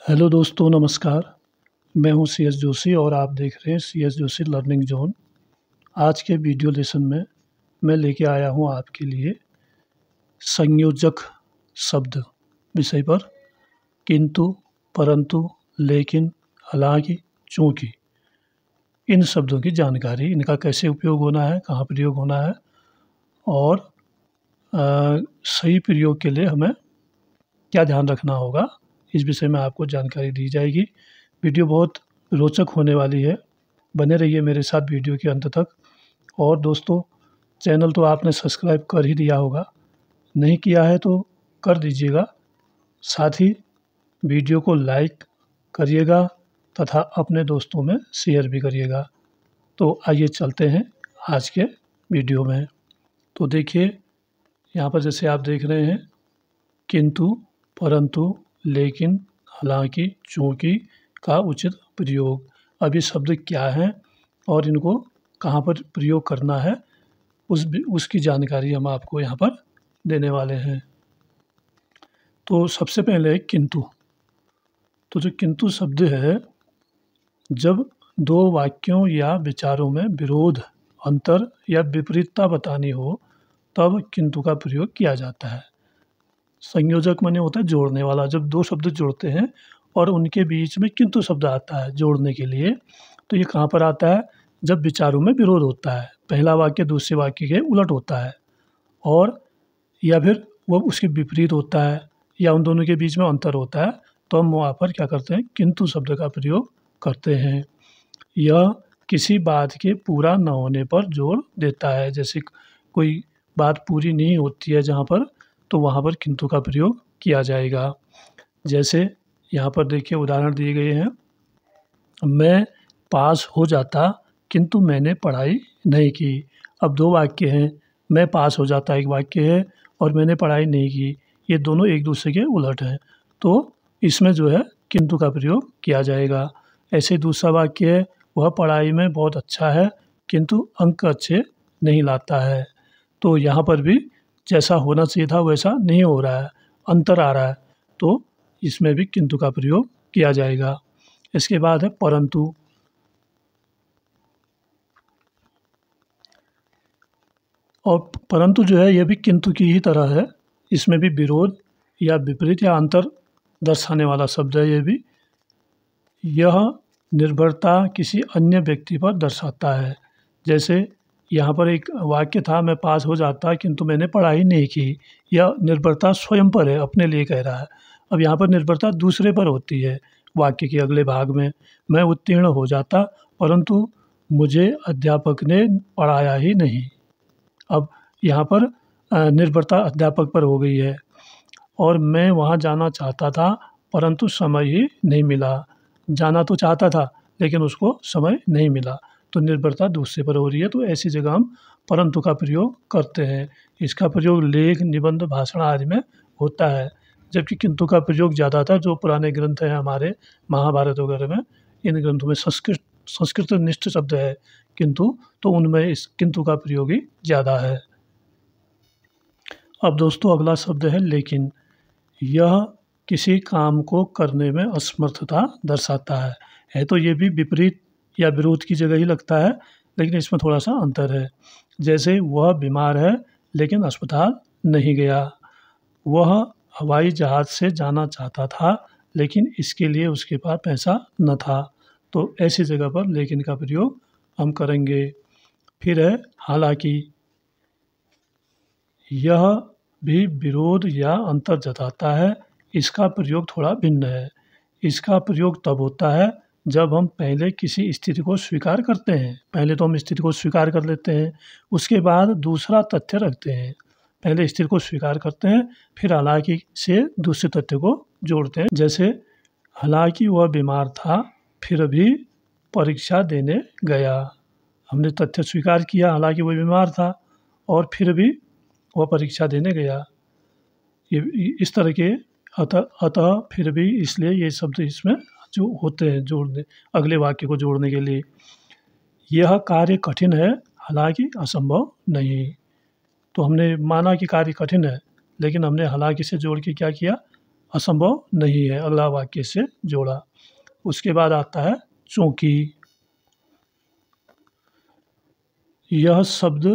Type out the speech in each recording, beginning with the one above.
Hello दोस्तों, नमस्कार। मैं हूं सी एस जोशी और आप देख रहे हैं C S Joshi learning zone. आज के वीडियो लेसन में मैं लेके आया हूं आपके लिए संयोजक शब्द विषय पर किंतु, परंतु, लेकिन, हालांकि, चूंकि इन शब्दों की जानकारी, इनका कैसे उपयोग होना है, कहाँ प्रयोग होना है और सही प्रयोग के लिए हमें क्या ध्यान रखना होगा, इस विषय में आपको जानकारी दी जाएगी। वीडियो बहुत रोचक होने वाली है, बने रहिए मेरे साथ वीडियो के अंत तक। और दोस्तों, चैनल तो आपने सब्सक्राइब कर ही दिया होगा, नहीं किया है तो कर दीजिएगा। साथ ही वीडियो को लाइक करिएगा तथा अपने दोस्तों में शेयर भी करिएगा। तो आइए चलते हैं आज के वीडियो में। तो देखिए, यहाँ पर जैसे आप देख रहे हैं किंतु, परंतु, लेकिन, हालांकि, चूंकि का उचित प्रयोग। अब ये शब्द क्या हैं और इनको कहाँ पर प्रयोग करना है उसकी जानकारी हम आपको यहाँ पर देने वाले हैं। तो सबसे पहले किंतु। तो जो किंतु शब्द है, जब दो वाक्यों या विचारों में विरोध, अंतर या विपरीतता बतानी हो तब किंतु का प्रयोग किया जाता है। संयोजक माने होता है जोड़ने वाला। जब दो शब्द जोड़ते हैं और उनके बीच में किंतु शब्द आता है जोड़ने के लिए, तो ये कहाँ पर आता है? जब विचारों में विरोध होता है, पहला वाक्य दूसरे वाक्य के उलट होता है, और या फिर वो उसके विपरीत होता है, या उन दोनों के बीच में अंतर होता है, तो हम वहाँ पर क्या करते हैं? किंतु शब्द का प्रयोग करते हैं। यह किसी बात के पूरा न होने पर जोर देता है। जैसे कोई बात पूरी नहीं होती है जहाँ पर, तो वहाँ पर किंतु का प्रयोग किया जाएगा। जैसे यहाँ पर देखिए उदाहरण दिए गए हैं, मैं पास हो जाता किंतु मैंने पढ़ाई नहीं की। अब दो वाक्य हैं, मैं पास हो जाता एक वाक्य है और मैंने पढ़ाई नहीं की, ये दोनों एक दूसरे के उलट हैं, तो इसमें जो है किंतु का प्रयोग किया जाएगा। ऐसे दूसरा वाक्य है, वह पढ़ाई में बहुत अच्छा है किंतु अंक अच्छे नहीं लाता है। तो यहाँ पर भी जैसा होना चाहिए था वैसा नहीं हो रहा है, अंतर आ रहा है, तो इसमें भी किंतु का प्रयोग किया जाएगा। इसके बाद है परंतु। और परंतु जो है ये भी किंतु की ही तरह है, इसमें भी विरोध या विपरीत या अंतर दर्शाने वाला शब्द है। ये भी, यह निर्भरता किसी अन्य व्यक्ति पर दर्शाता है। जैसे यहाँ पर एक वाक्य था, मैं पास हो जाता किंतु मैंने पढ़ाई नहीं की। यह निर्भरता स्वयं पर है, अपने लिए कह रहा है। अब यहाँ पर निर्भरता दूसरे पर होती है। वाक्य के अगले भाग में, मैं उत्तीर्ण हो जाता परंतु मुझे अध्यापक ने पढ़ाया ही नहीं। अब यहाँ पर निर्भरता अध्यापक पर हो गई है। और मैं वहाँ जाना चाहता था परंतु समय ही नहीं मिला। जाना तो चाहता था लेकिन उसको समय नहीं मिला, तो निर्भरता दूसरे पर हो रही है। तो ऐसी जगह हम परंतु का प्रयोग करते हैं। इसका प्रयोग लेख, निबंध, भाषण आदि में होता है, जबकि किंतु का प्रयोग ज़्यादातर जो पुराने ग्रंथ हैं हमारे महाभारत वगैरह में, इन ग्रंथों में संस्कृत निष्ठ शब्द है किंतु, तो उनमें इस किंतु का प्रयोग ही ज़्यादा है। अब दोस्तों अगला शब्द है लेकिन। यह किसी काम को करने में असमर्थता दर्शाता है तो ये भी विपरीत या विरोध की जगह ही लगता है, लेकिन इसमें थोड़ा सा अंतर है। जैसे वह बीमार है लेकिन अस्पताल नहीं गया। वह हवाई जहाज़ से जाना चाहता था लेकिन इसके लिए उसके पास पैसा न था। तो ऐसी जगह पर लेकिन का प्रयोग हम करेंगे। फिर है हालांकि। यह भी विरोध या अंतर जताता है। इसका प्रयोग थोड़ा भिन्न है। इसका प्रयोग तब होता है जब हम पहले किसी स्थिति को स्वीकार करते हैं। पहले तो हम स्थिति को स्वीकार कर लेते हैं, उसके बाद दूसरा तथ्य रखते हैं। पहले स्थिति को स्वीकार करते हैं, फिर हालांकि से दूसरे तथ्य को जोड़ते हैं। जैसे हालांकि वह बीमार था फिर भी परीक्षा देने गया। हमने तथ्य स्वीकार किया, हालांकि वह बीमार था और फिर भी वह परीक्षा देने गया। ये इस तरह के अतः, फिर भी, इसलिए ये शब्द इसमें जो होते हैं जोड़ने, अगले वाक्य को जोड़ने के लिए। यह कार्य कठिन है हालांकि असंभव नहीं। तो हमने माना कि कार्य कठिन है, लेकिन हमने हालांकि से जोड़ के क्या किया? असंभव नहीं है, अगला वाक्य से जोड़ा। उसके बाद आता है चूंकि। यह शब्द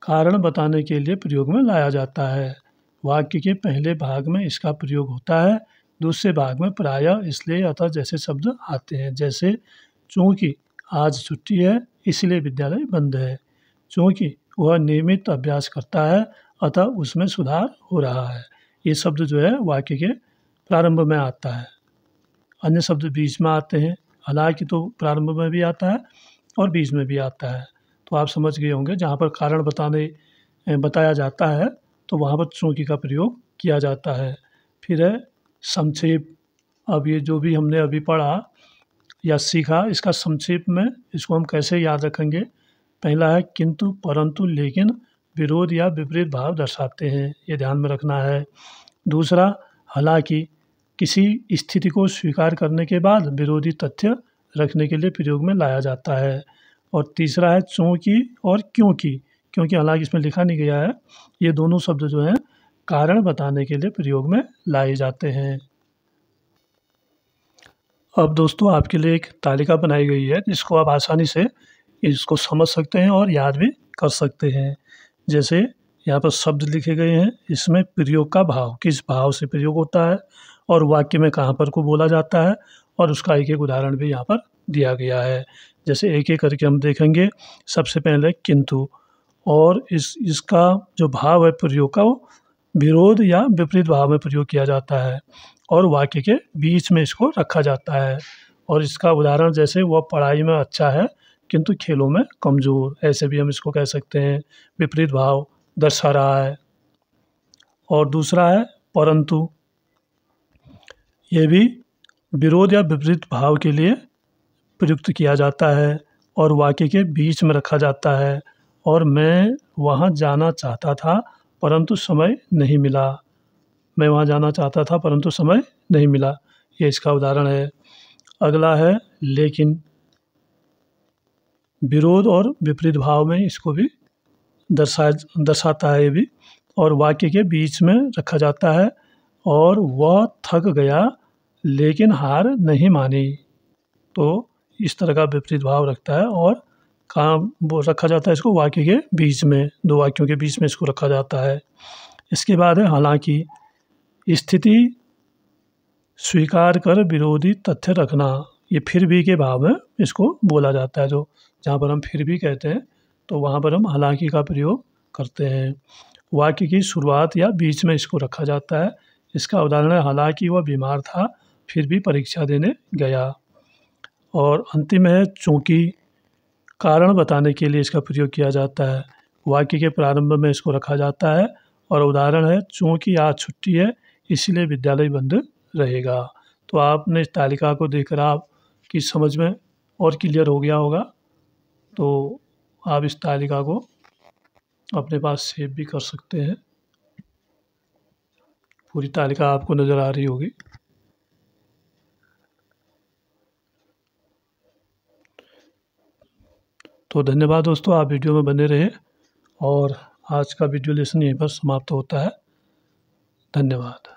कारण बताने के लिए प्रयोग में लाया जाता है। वाक्य के पहले भाग में इसका प्रयोग होता है, दूसरे भाग में प्रायः, इसलिए, अतः जैसे शब्द आते हैं। जैसे चूंकि आज छुट्टी है इसलिए विद्यालय बंद है। चूंकि वह नियमित अभ्यास करता है अतः उसमें सुधार हो रहा है। ये शब्द जो है वाक्य के प्रारंभ में आता है। अन्य शब्द बीच में आते हैं। हालांकि तो प्रारंभ में भी आता है और बीच में भी आता है। तो आप समझ गए होंगे, जहाँ पर कारण बताया जाता है तो वहाँ पर चूंकि का प्रयोग किया जाता है। फिर है संक्षेप। अब ये जो भी हमने अभी पढ़ा या सीखा, इसका संक्षेप में इसको हम कैसे याद रखेंगे। पहला है किंतु, परंतु, लेकिन विरोध या विपरीत भाव दर्शाते हैं, ये ध्यान में रखना है। दूसरा, हालांकि, किसी स्थिति को स्वीकार करने के बाद विरोधी तथ्य रखने के लिए प्रयोग में लाया जाता है। और तीसरा है चूंकि और क्योंकि। क्योंकि हालांकि इसमें लिखा नहीं गया है, ये दोनों शब्द जो हैं कारण बताने के लिए प्रयोग में लाए जाते हैं। अब दोस्तों आपके लिए एक तालिका बनाई गई है जिसको आप आसानी से इसको समझ सकते हैं और याद भी कर सकते हैं। जैसे यहाँ पर शब्द लिखे गए हैं, इसमें प्रयोग का भाव, किस भाव से प्रयोग होता है और वाक्य में कहाँ पर को बोला जाता है, और उसका एक एक उदाहरण भी यहाँ पर दिया गया है। जैसे एक एक करके हम देखेंगे। सबसे पहले किंतु, और इसका जो भाव है प्रयोग का, वो विरोध या विपरीत भाव में प्रयोग किया जाता है और वाक्य के बीच में इसको रखा जाता है। और इसका उदाहरण जैसे वह पढ़ाई में अच्छा है किंतु खेलों में कमज़ोर, ऐसे भी हम इसको कह सकते हैं, विपरीत भाव दर्शा रहा है। और दूसरा है परंतु, ये भी विरोध या विपरीत भाव के लिए प्रयुक्त किया जाता है और वाक्य के बीच में रखा जाता है। और मैं वहाँ जाना चाहता था परंतु समय नहीं मिला। मैं वहाँ जाना चाहता था परंतु समय नहीं मिला, ये इसका उदाहरण है। अगला है लेकिन। विरोध और विपरीत भाव में इसको भी दर्शाता है ये भी, और वाक्य के बीच में रखा जाता है। और वह थक गया लेकिन हार नहीं मानी, तो इस तरह का विपरीत भाव रखता है और काम वो रखा जाता है इसको वाक्य के बीच में, दो वाक्यों के बीच में इसको रखा जाता है। इसके बाद है हालांकि। स्थिति स्वीकार कर विरोधी तथ्य रखना, ये फिर भी के भाव में इसको बोला जाता है। जो जहाँ पर हम फिर भी कहते हैं तो वहाँ पर हम हालांकि का प्रयोग करते हैं। वाक्य की शुरुआत या बीच में इसको रखा जाता है। इसका उदाहरण है हालांकि वह बीमार था फिर भी परीक्षा देने गया। और अंतिम है चूंकि। कारण बताने के लिए इसका प्रयोग किया जाता है। वाक्य के प्रारंभ में इसको रखा जाता है और उदाहरण है चूंकि आज छुट्टी है इसलिए विद्यालय बंद रहेगा। तो आपने इस तालिका को देखकर आपकी समझ में और क्लियर हो गया होगा। तो आप इस तालिका को अपने पास सेव भी कर सकते हैं। पूरी तालिका आपको नज़र आ रही होगी। तो धन्यवाद दोस्तों, आप वीडियो में बने रहे और आज का वीडियो लेसन यहीं पर समाप्त होता है। धन्यवाद।